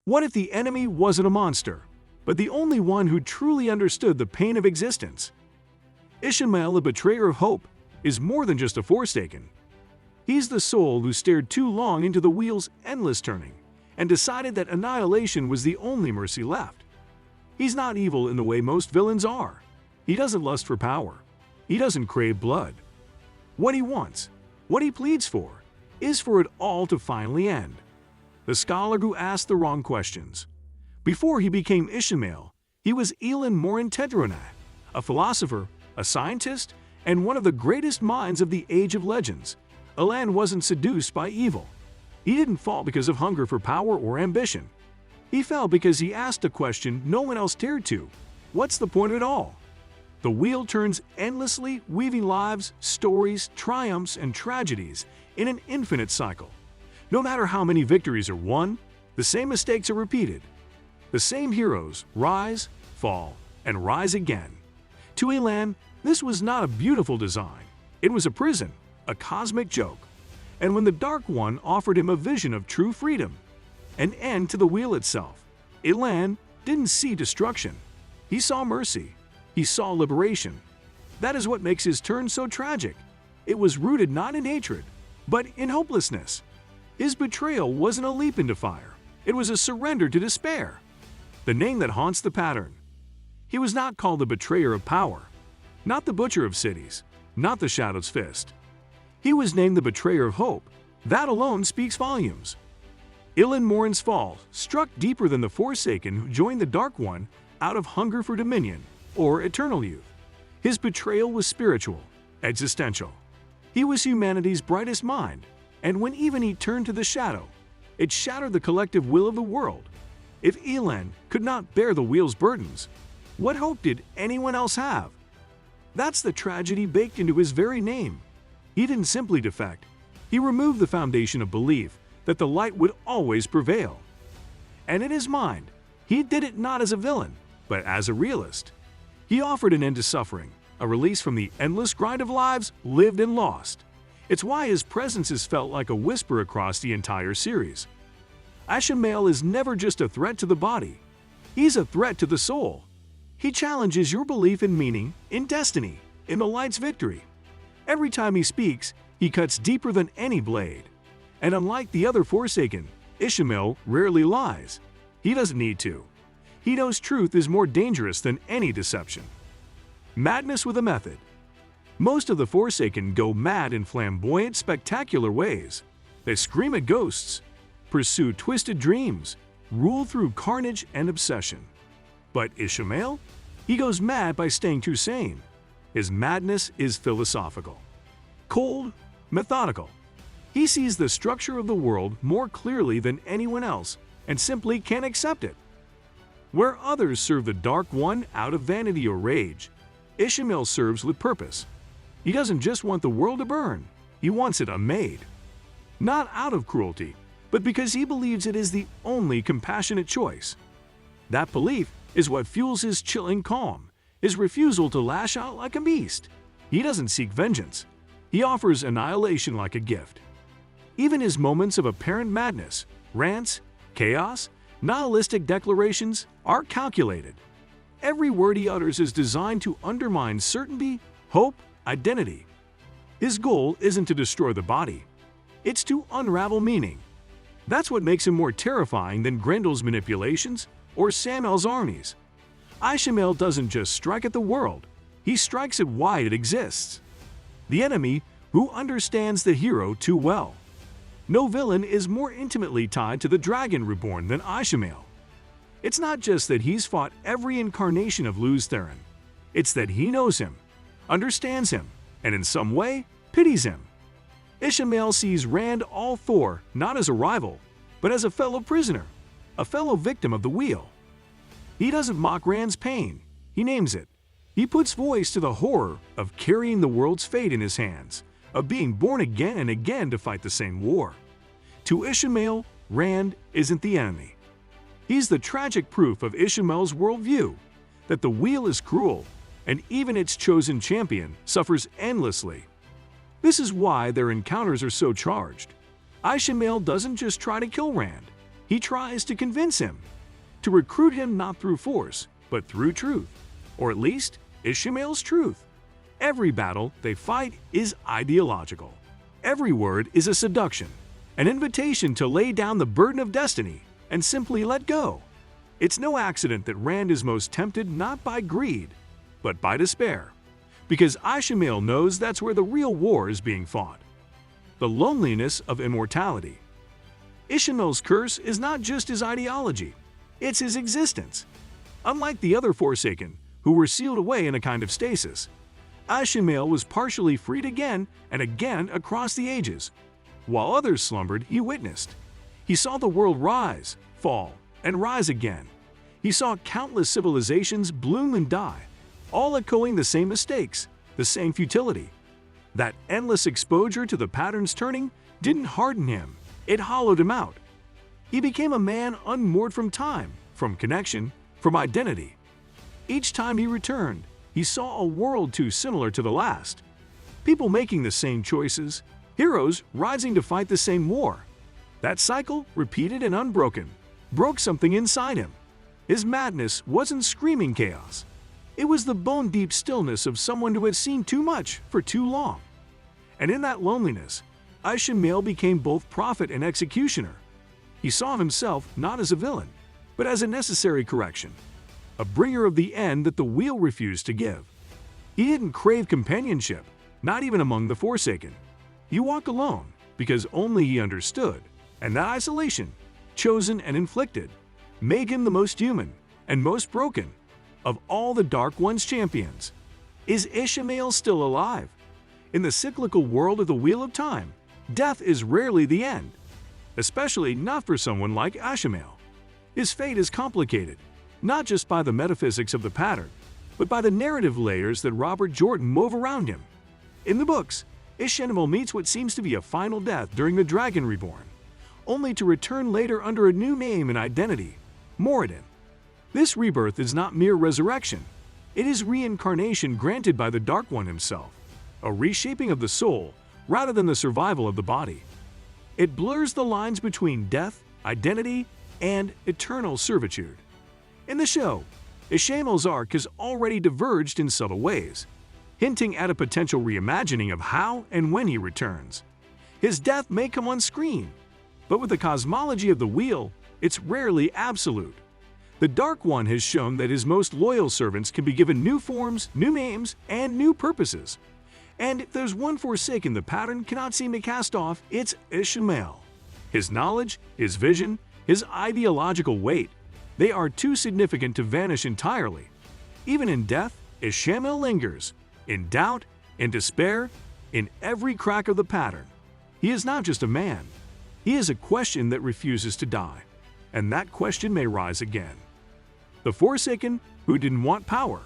What if the enemy wasn't a monster, but the only one who truly understood the pain of existence? Ishamael, the betrayer of hope, is more than just a Forsaken. He's the soul who stared too long into the wheel's endless turning and decided that annihilation was the only mercy left. He's not evil in the way most villains are. He doesn't lust for power. He doesn't crave blood. What he wants, what he pleads for, is for it all to finally end. The scholar who asked the wrong questions. Before he became Ishamael, he was Elan Morin, a philosopher, a scientist, and one of the greatest minds of the Age of Legends. Elan wasn't seduced by evil. He didn't fall because of hunger for power or ambition. He fell because he asked a question no one else dared to. What's the point of it all? The wheel turns endlessly, weaving lives, stories, triumphs, and tragedies in an infinite cycle. No matter how many victories are won, the same mistakes are repeated. The same heroes rise, fall, and rise again. To Elan, this was not a beautiful design. It was a prison, a cosmic joke. And when the Dark One offered him a vision of true freedom, an end to the wheel itself, Elan didn't see destruction. He saw mercy. He saw liberation. That is what makes his turn so tragic. It was rooted not in hatred, but in hopelessness. His betrayal wasn't a leap into fire. It was a surrender to despair, the name that haunts the pattern. He was not called the betrayer of power, not the butcher of cities, not the shadow's fist. He was named the betrayer of hope. That alone speaks volumes. Elan Morin's fall struck deeper than the Forsaken who joined the Dark One out of hunger for dominion or eternal youth. His betrayal was spiritual, existential. He was humanity's brightest mind, and when even he turned to the shadow, it shattered the collective will of the world. If Elan could not bear the wheel's burdens, what hope did anyone else have? That's the tragedy baked into his very name. He didn't simply defect. He removed the foundation of belief that the light would always prevail. And in his mind, he did it not as a villain, but as a realist. He offered an end to suffering, a release from the endless grind of lives lived and lost. It's why his presence is felt like a whisper across the entire series. Ishamael is never just a threat to the body. He's a threat to the soul. He challenges your belief in meaning, in destiny, in the light's victory. Every time he speaks, he cuts deeper than any blade. And unlike the other Forsaken, Ishamael rarely lies. He doesn't need to. He knows truth is more dangerous than any deception. Madness with a method. Most of the Forsaken go mad in flamboyant, spectacular ways. They scream at ghosts, pursue twisted dreams, rule through carnage and obsession. But Ishamael? He goes mad by staying too sane. His madness is philosophical. Cold, methodical. He sees the structure of the world more clearly than anyone else and simply can't accept it. Where others serve the Dark One out of vanity or rage, Ishamael serves with purpose. He doesn't just want the world to burn, he wants it unmade. Not out of cruelty, but because he believes it is the only compassionate choice. That belief is what fuels his chilling calm, his refusal to lash out like a beast. He doesn't seek vengeance. He offers annihilation like a gift. Even his moments of apparent madness, rants, chaos, nihilistic declarations are calculated. Every word he utters is designed to undermine certainty, hope, identity. His goal isn't to destroy the body. It's to unravel meaning. That's what makes him more terrifying than Grendel's manipulations or Samuel's armies. Ishamael doesn't just strike at the world, he strikes at why it exists. The enemy who understands the hero too well. No villain is more intimately tied to the dragon reborn than Ishamael. It's not just that he's fought every incarnation of Luz Theron. It's that he knows him, understands him, and in some way, pities him. Ishamael sees Rand al'Thor not as a rival, but as a fellow prisoner, a fellow victim of the wheel. He doesn't mock Rand's pain, he names it. He puts voice to the horror of carrying the world's fate in his hands, of being born again and again to fight the same war. To Ishamael, Rand isn't the enemy. He's the tragic proof of Ishamael's worldview, that the wheel is cruel, and even its chosen champion suffers endlessly. This is why their encounters are so charged. Ishamael doesn't just try to kill Rand. He tries to convince him, to recruit him not through force, but through truth, or at least Ishamael's truth. Every battle they fight is ideological. Every word is a seduction, an invitation to lay down the burden of destiny and simply let go. It's no accident that Rand is most tempted not by greed, but by despair, because Ishamael knows that's where the real war is being fought. The loneliness of immortality. Ishamael's curse is not just his ideology, it's his existence. Unlike the other Forsaken, who were sealed away in a kind of stasis, Ishamael was partially freed again and again across the ages. While others slumbered, he witnessed. He saw the world rise, fall, and rise again. He saw countless civilizations bloom and die, all echoing the same mistakes, the same futility. That endless exposure to the patterns turning didn't harden him, it hollowed him out. He became a man unmoored from time, from connection, from identity. Each time he returned, he saw a world too similar to the last. People making the same choices, heroes rising to fight the same war. That cycle, repeated and unbroken, broke something inside him. His madness wasn't screaming chaos. It was the bone-deep stillness of someone who had seen too much for too long. And in that loneliness, Ishamael became both prophet and executioner. He saw himself not as a villain, but as a necessary correction, a bringer of the end that the wheel refused to give. He didn't crave companionship, not even among the Forsaken. He walked alone because only he understood, and that isolation, chosen and inflicted, made him the most human and most broken of all the Dark One's champions. Is Ishamael still alive? In the cyclical world of the Wheel of Time, death is rarely the end, especially not for someone like Ishamael. His fate is complicated, not just by the metaphysics of the pattern, but by the narrative layers that Robert Jordan wove around him. In the books, Ishamael meets what seems to be a final death during the Dragon Reborn, only to return later under a new name and identity, Morin. This rebirth is not mere resurrection, it is reincarnation granted by the Dark One himself, a reshaping of the soul rather than the survival of the body. It blurs the lines between death, identity, and eternal servitude. In the show, Ishamael's arc has already diverged in subtle ways, hinting at a potential reimagining of how and when he returns. His death may come on screen, but with the cosmology of the wheel, it's rarely absolute. The Dark One has shown that his most loyal servants can be given new forms, new names, and new purposes. And if there's one Forsaken the pattern cannot seem to cast off, it's Ishamael. His knowledge, his vision, his ideological weight, they are too significant to vanish entirely. Even in death, Ishamael lingers, in doubt, in despair, in every crack of the pattern. He is not just a man. He is a question that refuses to die, and that question may rise again. The Forsaken who didn't want power.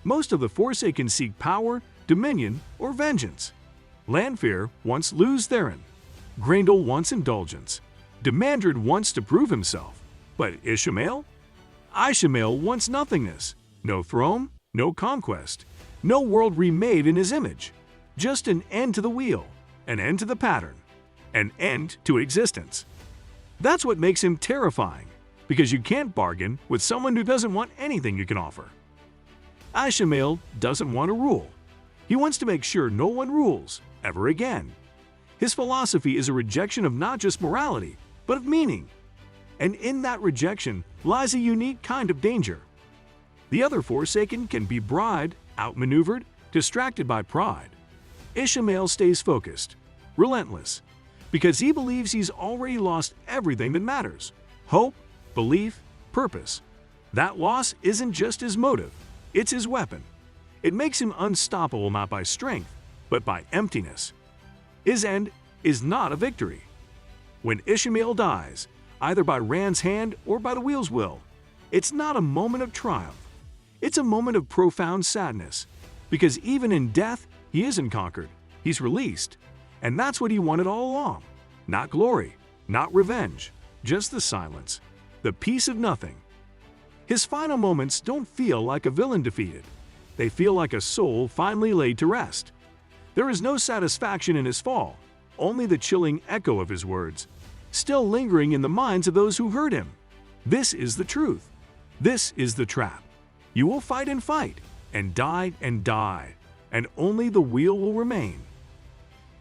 Most of the Forsaken seek power, dominion, or vengeance. Lanfear wants Luz Theron. Grendel wants indulgence. Demandred wants to prove himself. But Ishamael? Ishamael wants nothingness. No throne, no conquest, no world remade in his image. Just an end to the wheel, an end to the pattern, an end to existence. That's what makes him terrifying, because you can't bargain with someone who doesn't want anything you can offer. Ishamael doesn't want to rule. He wants to make sure no one rules, ever again. His philosophy is a rejection of not just morality, but of meaning. And in that rejection lies a unique kind of danger. The other Forsaken can be bribed, outmaneuvered, distracted by pride. Ishamael stays focused, relentless, because he believes he's already lost everything that matters: hope, belief, purpose. That loss isn't just his motive, it's his weapon. It makes him unstoppable not by strength, but by emptiness. His end is not a victory. When Ishamael dies, either by Rand's hand or by the wheel's will, it's not a moment of triumph. It's a moment of profound sadness, because even in death, he isn't conquered, he's released. And that's what he wanted all along. Not glory, not revenge, just the silence, the peace of nothing. His final moments don't feel like a villain defeated. They feel like a soul finally laid to rest. There is no satisfaction in his fall, only the chilling echo of his words. still lingering in the minds of those who heard him. This is the truth. This is the trap. You will fight, and die, and only the wheel will remain.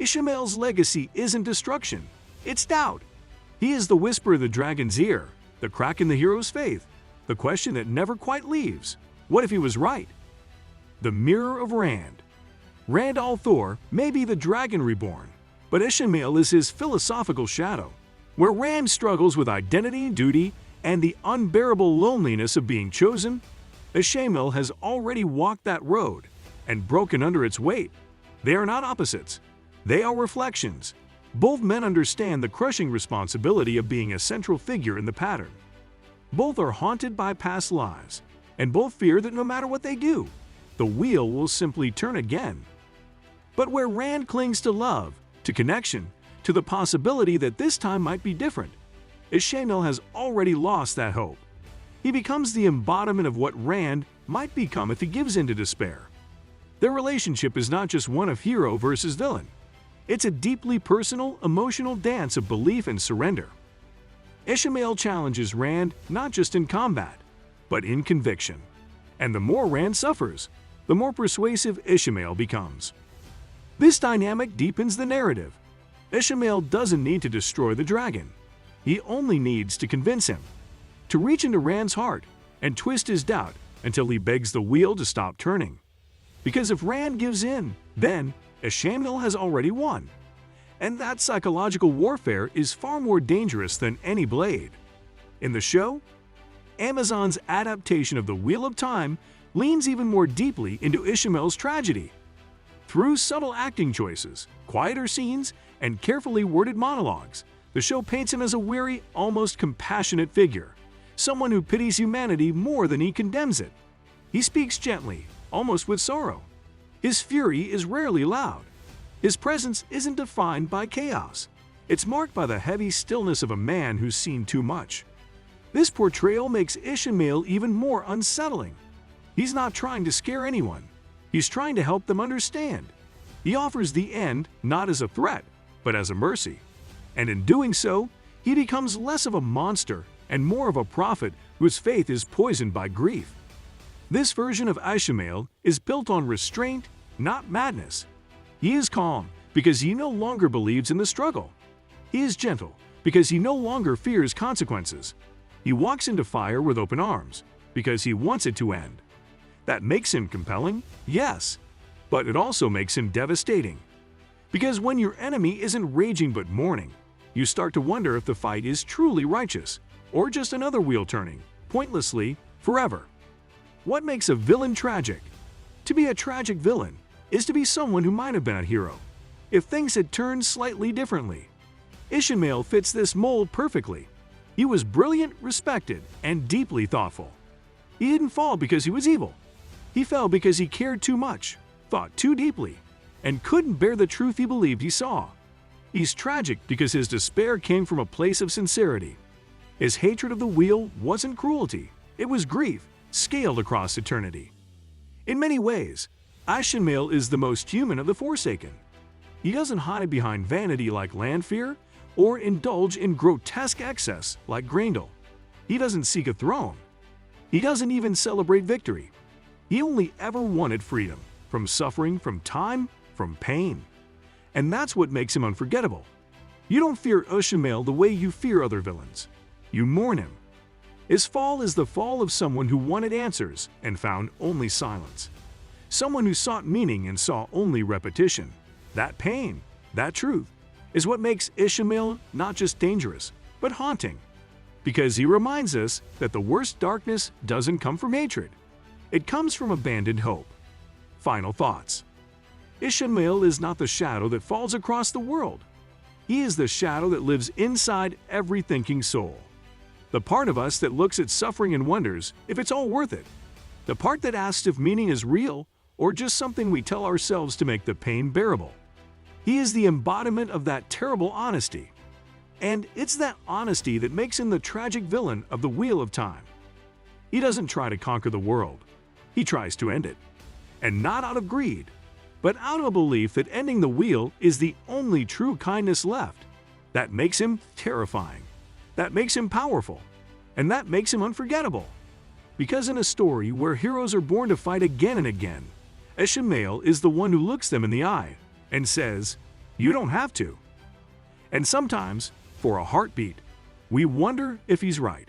Ishamael's legacy isn't destruction, it's doubt. He is the whisper in the dragon's ear, the crack in the hero's faith, the question that never quite leaves. What if he was right? The mirror of Rand. Rand al'Thor may be the dragon reborn, but Ishamael is his philosophical shadow. Where Rand struggles with identity, duty, and the unbearable loneliness of being chosen, Ishamael has already walked that road and broken under its weight. They are not opposites. They are reflections. Both men understand the crushing responsibility of being a central figure in the pattern. Both are haunted by past lives, and both fear that no matter what they do, the wheel will simply turn again. But where Rand clings to love, to connection, to the possibility that this time might be different, Ishamael has already lost that hope. He becomes the embodiment of what Rand might become if he gives in to despair. Their relationship is not just one of hero versus villain. It's a deeply personal, emotional dance of belief and surrender. Ishamael challenges Rand not just in combat, but in conviction. And the more Rand suffers, the more persuasive Ishamael becomes. This dynamic deepens the narrative. Ishamael doesn't need to destroy the dragon. He only needs to convince him, to reach into Rand's heart and twist his doubt until he begs the wheel to stop turning. Because if Rand gives in, then Ishamael has already won. And that psychological warfare is far more dangerous than any blade. In the show, Amazon's adaptation of the Wheel of Time leans even more deeply into Ishamael's tragedy. Through subtle acting choices, quieter scenes, and carefully worded monologues, the show paints him as a weary, almost compassionate figure, someone who pities humanity more than he condemns it. He speaks gently, almost with sorrow. His fury is rarely loud. His presence isn't defined by chaos. It's marked by the heavy stillness of a man who's seen too much. This portrayal makes Ishamael even more unsettling. He's not trying to scare anyone. He's trying to help them understand. He offers the end not as a threat, but as a mercy. And in doing so, he becomes less of a monster and more of a prophet whose faith is poisoned by grief. This version of Ishamael is built on restraint, not madness. He is calm because he no longer believes in the struggle. He is gentle because he no longer fears consequences. He walks into fire with open arms because he wants it to end. That makes him compelling, yes, but it also makes him devastating. Because when your enemy isn't raging but mourning, you start to wonder if the fight is truly righteous or just another wheel turning, pointlessly, forever. What makes a villain tragic? To be a tragic villain is to be someone who might have been a hero, if things had turned slightly differently. Ishamael fits this mold perfectly. He was brilliant, respected, and deeply thoughtful. He didn't fall because he was evil. He fell because he cared too much, thought too deeply, and couldn't bear the truth he believed he saw. He's tragic because his despair came from a place of sincerity. His hatred of the wheel wasn't cruelty, it was grief, scaled across eternity. In many ways, Ishamael is the most human of the Forsaken. He doesn't hide behind vanity like Lanfear, or indulge in grotesque excess like Grendel. He doesn't seek a throne. He doesn't even celebrate victory. He only ever wanted freedom, from suffering, from time, from pain. And that's what makes him unforgettable. You don't fear Ishamael the way you fear other villains. You mourn him. His fall is the fall of someone who wanted answers and found only silence. Someone who sought meaning and saw only repetition. That pain, that truth, is what makes Ishamael not just dangerous, but haunting. Because he reminds us that the worst darkness doesn't come from hatred. It comes from abandoned hope. Final thoughts. Ishamael is not the shadow that falls across the world. He is the shadow that lives inside every thinking soul. The part of us that looks at suffering and wonders if it's all worth it. The part that asks if meaning is real or just something we tell ourselves to make the pain bearable. He is the embodiment of that terrible honesty. And it's that honesty that makes him the tragic villain of the Wheel of Time. He doesn't try to conquer the world. He tries to end it. And not out of greed, but out of a belief that ending the wheel is the only true kindness left. That makes him terrifying. That makes him powerful. And that makes him unforgettable. Because in a story where heroes are born to fight again and again, Ishamael is the one who looks them in the eye and says, "You don't have to." And sometimes, for a heartbeat, we wonder if he's right.